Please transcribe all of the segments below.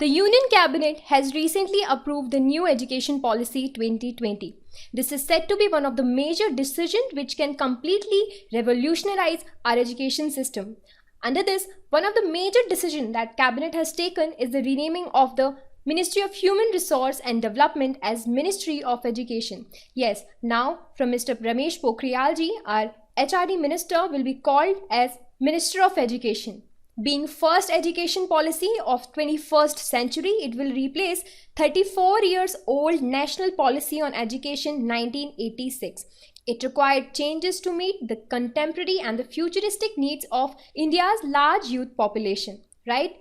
The Union Cabinet has recently approved the new Education Policy 2020. This is said to be one of the major decisions which can completely revolutionize our education system. Under this, one of the major decisions that Cabinet has taken is the renaming of the Ministry of Human Resource and Development as Ministry of Education. Yes, now from Mr. Ramesh Pokhriyal ji, our HRD Minister will be called as Minister of Education. Being first education policy of 21st century, it will replace 34 years old National Policy on Education 1986. It required changes to meet the contemporary and the futuristic needs of India's large youth population, right?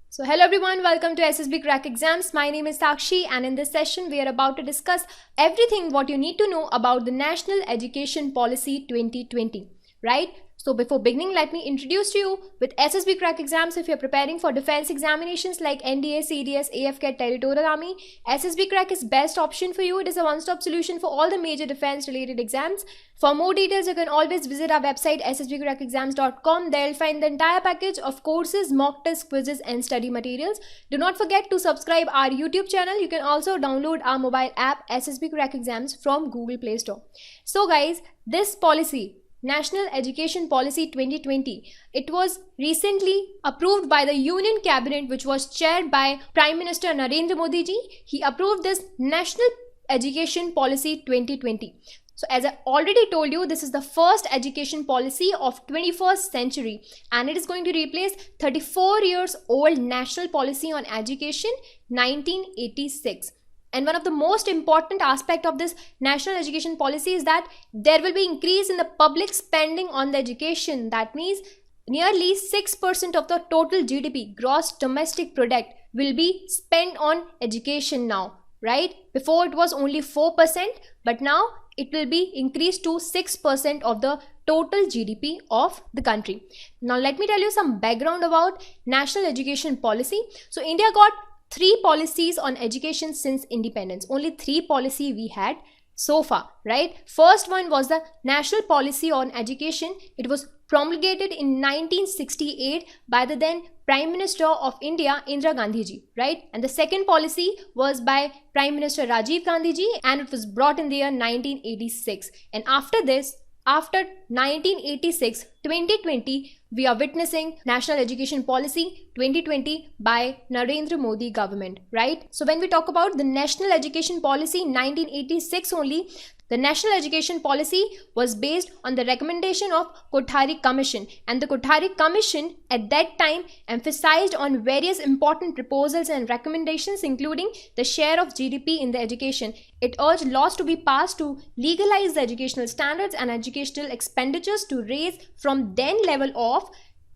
So hello everyone, welcome to SSB Crack Exams. My name is Sakshi and in this session we are about to discuss everything what you need to know about the National Education Policy 2020, right? So before beginning, let me introduce to you with SSB Crack Exams. If you're preparing for defense examinations like NDA, CDS, AFCAT, Territorial Army, SSB Crack is best option for you. It is a one-stop solution for all the major defense related exams. For more details, you can always visit our website ssbcrackexams.com. There you'll find the entire package of courses, mock tests, quizzes and study materials. Do not forget to subscribe our YouTube channel. You can also download our mobile app SSB Crack Exams from Google Play Store. So guys, this policy, National Education Policy 2020, it was recently approved by the Union Cabinet, which was chaired by Prime Minister Narendra Modi ji. He approved this National Education Policy 2020. So as I already told you, this is the first education policy of 21st century and it is going to replace 34 years old National Policy on Education 1986. And one of the most important aspect of this national education policy is that there will be increase in the public spending on the education. That means nearly 6% of the total GDP, gross domestic product, will be spent on education now, right? Before it was only 4%, but now it will be increased to 6% of the total GDP of the country. Now let me tell you some background about national education policy. So India got 3 policies on education since independence. Only 3 policy we had so far, right? First one was the National Policy on Education. It was promulgated in 1968 by the then Prime Minister of India, Indira Gandhi ji, right? And the second policy was by Prime Minister Rajiv Gandhi ji and it was brought in the year 1986. And after this, after 1986, 2020, we are witnessing National Education Policy 2020 by Narendra Modi government, right? So when we talk about the National Education Policy 1986 only, the National Education Policy was based on the recommendation of Kothari Commission, and the Kothari Commission at that time emphasized on various important proposals and recommendations including the share of GDP in the education. It urged laws to be passed to legalize the educational standards and educational expenditures to raise from then level of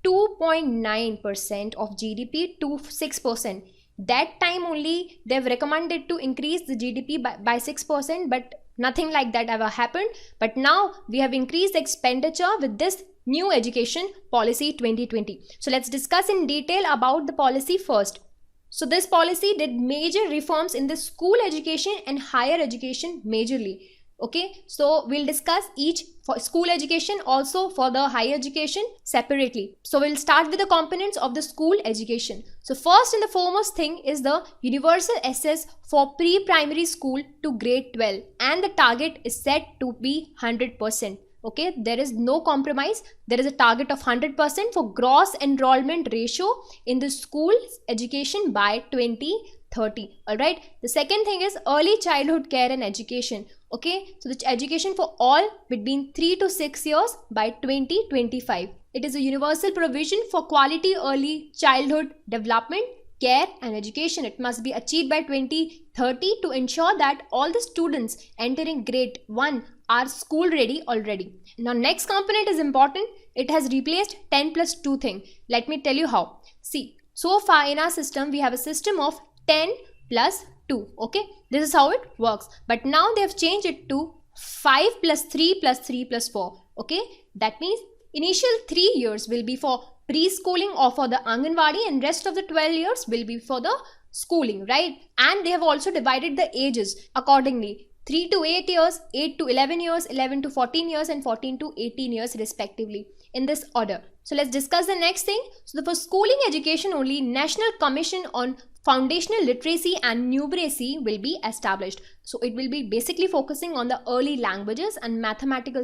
2.9% of GDP to 6%. That time only they've recommended to increase the GDP by 6%, but nothing like that ever happened. But now we have increased the expenditure with this new education policy 2020. So let's discuss in detail about the policy first. So this policy did major reforms in the school education and higher education majorly. Okay, so we'll discuss each for school education, also for the higher education separately. So we'll start with the components of the school education. So first and the foremost thing is the universal access for pre-primary school to grade 12 and the target is set to be 100%. Okay, there is no compromise. There is a target of 100% for gross enrollment ratio in the school education by 2030. All right, the second thing is early childhood care and education. Okay, so the education for all between 3 to 6 years by 2025. It is a universal provision for quality early childhood development, care and education. It must be achieved by 2030 to ensure that all the students entering grade 1 are school ready already. Now next component is important. It has replaced 10+2 thing. Let me tell you how. See, so far in our system we have a system of 10+2. Okay, this is how it works, but now they have changed it to 5+3+3+4. Okay, that means initial 3 years will be for preschooling or for the Anganwadi and rest of the 12 years will be for the schooling, right? And they have also divided the ages accordingly. 3 to 8 years, 8 to 11 years, 11 to 14 years and 14 to 18 years respectively. in this order. So let's discuss the next thing. So for schooling education only, National Commission on Foundational Literacy and Numeracy will be established. So it will be basically focusing on the early languages and mathematical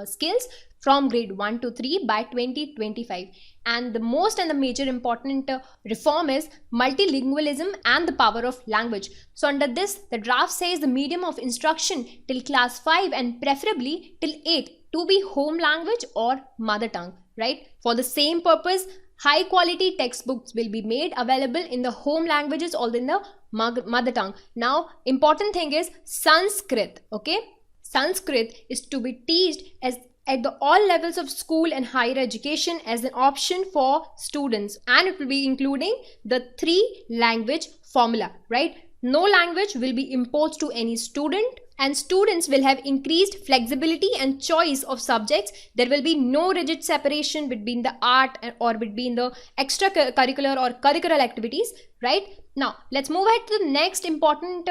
skills from grade 1 to 3 by 2025. And the most and the major important reform is multilingualism and the power of language. So under this, the draft says the medium of instruction till class 5 and preferably till 8 to be home language or mother tongue, right? For the same purpose, high quality textbooks will be made available in the home languages or in the mother tongue. Now, important thing is Sanskrit, okay? Sanskrit is to be taught as at the all levels of school and higher education as an option for students, and it will be including the 3 language formula, right? No language will be imposed to any student, and students will have increased flexibility and choice of subjects. There will be no rigid separation between the art or between the extracurricular or curricular activities, right? Now, let's move ahead to the next important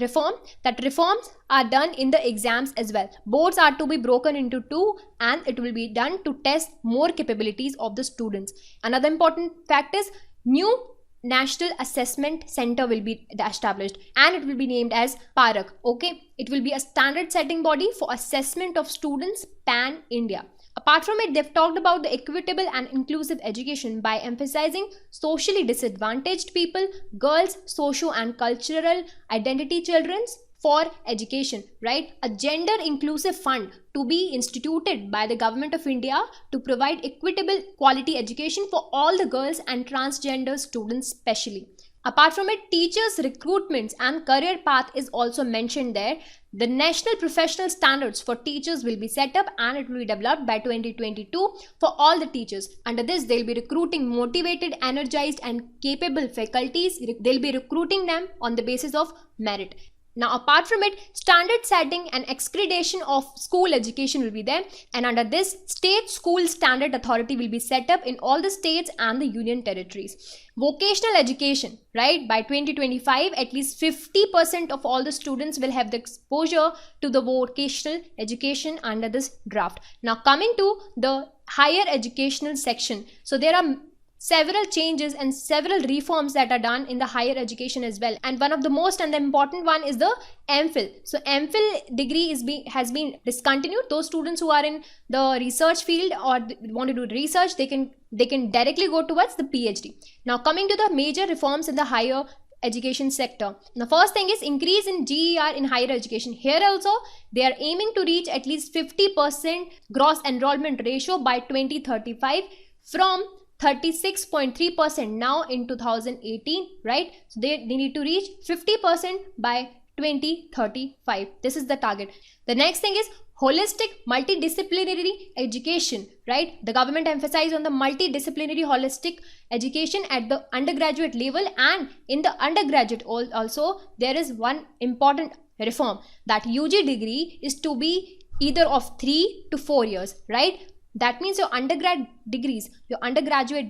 reform, that reforms are done in the exams as well. Boards are to be broken into 2 and it will be done to test more capabilities of the students. Another important fact is new National Assessment Center will be established and it will be named as PARAK, okay? It will be a standard setting body for assessment of students pan-India. Apart from it, they've talked about the equitable and inclusive education by emphasizing socially disadvantaged people, girls, socio and cultural identity children's for education, right? A gender inclusive fund to be instituted by the Government of India to provide equitable quality education for all the girls and transgender students specially. Apart from it, teachers recruitments and career path is also mentioned there. The national professional standards for teachers will be set up and it will be developed by 2022 for all the teachers. Under this, they'll be recruiting motivated, energized and capable faculties. They'll be recruiting them on the basis of merit. Now, apart from it, standard setting and accreditation of school education will be there, and under this, State School Standard Authority will be set up in all the states and the union territories. Vocational education, right? By 2025, at least 50% of all the students will have the exposure to the vocational education under this draft. Now, coming to the higher educational section, so there are several changes and several reforms that are done in the higher education as well, and one of the most and the important one is the MPhil. So MPhil degree has been discontinued. Those students who are in the research field or want to do research, they can directly go towards the PhD. Now coming to the major reforms in the higher education sector. The first thing is increase in GER in higher education. Here also they are aiming to reach at least 50% gross enrollment ratio by 2035 from 36.3% now in 2018, right? So they need to reach 50% by 2035. This is the target. The next thing is holistic multidisciplinary education, right? The government emphasized on the multidisciplinary holistic education at the undergraduate level, and in the undergraduate also there is one important reform, that UG degree is to be either of 3 to 4 years, right? That means your undergraduate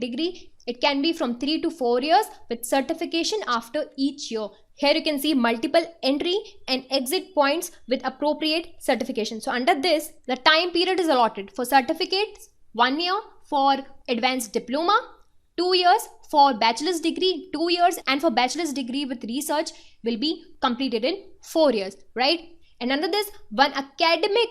degree, it can be from 3 to 4 years with certification after each year. Here you can see multiple entry and exit points with appropriate certification. So under this, the time period is allotted for certificates 1 year, for advanced diploma 2 years, for bachelor's degree 2 years, and for bachelor's degree with research will be completed in 4 years, right? And under this, one academic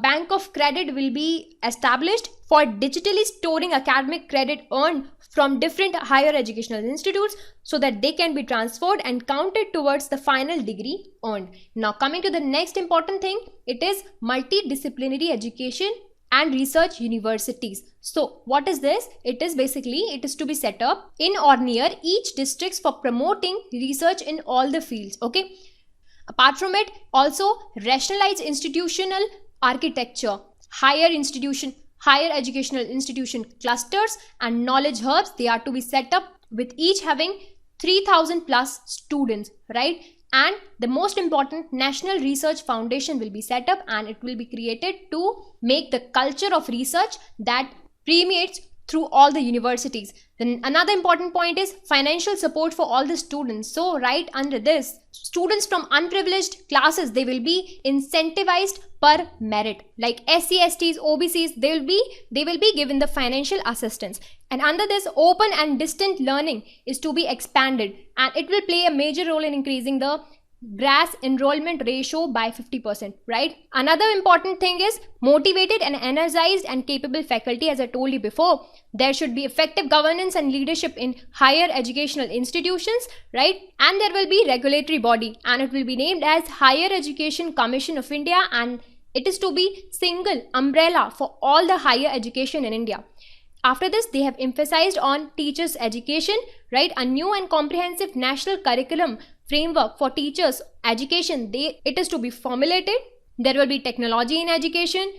bank of credit will be established for digitally storing academic credit earned from different higher educational institutes so that they can be transferred and counted towards the final degree earned. Now coming to the next important thing, it is multidisciplinary education and research universities. So what is this? It is to be set up in or near each districts for promoting research in all the fields, okay? Apart from it, also rationalize institutional architecture, higher educational institution clusters and knowledge hubs. They are to be set up with each having 3,000 plus students, right? And the most important, National Research Foundation will be set up and it will be created to make the culture of research that permeates through all the universities. Then another important point is financial support for all the students. So right under this, students from unprivileged classes, they will be incentivized per merit. Like SC, STs, OBCs, they will be given the financial assistance. And under this, open and distant learning is to be expanded, and it will play a major role in increasing the GRAS enrollment ratio by 50%, right? Another important thing is motivated and energized and capable faculty. As I told you before, there should be effective governance and leadership in higher educational institutions, right? And there will be regulatory body, and it will be named as Higher Education Commission of India, and it is to be single umbrella for all the higher education in India. After this, they have emphasized on teachers' education, right? A new and comprehensive national curriculum framework for teachers' education, it is to be formulated. There will be technology in education,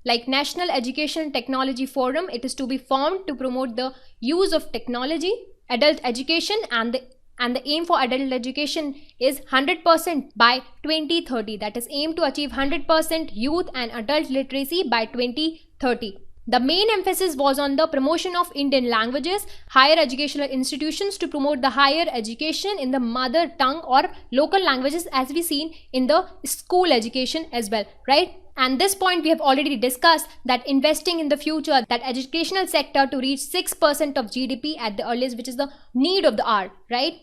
like National Education Technology Forum. It is to be formed to promote the use of technology, adult education, and the aim for adult education is 100% by 2030. That is, aim to achieve 100% youth and adult literacy by 2030. The main emphasis was on the promotion of Indian languages, higher educational institutions to promote the higher education in the mother tongue or local languages, as we seen in the school education as well, right? And this point we have already discussed, that investing in the future, that educational sector to reach 6% of GDP at the earliest, which is the need of the hour, right?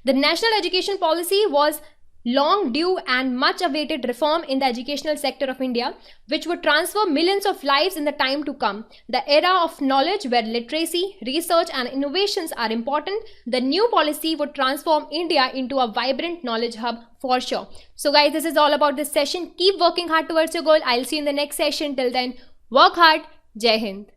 The national education policy was long due and much awaited reform in the educational sector of India, which would transfer millions of lives in the time to come. The era of knowledge where literacy, research and innovations are important. The new policy would transform India into a vibrant knowledge hub for sure. So guys, this is all about this session. Keep working hard towards your goal. I'll see you in the next session. Till then, work hard. Jai Hind.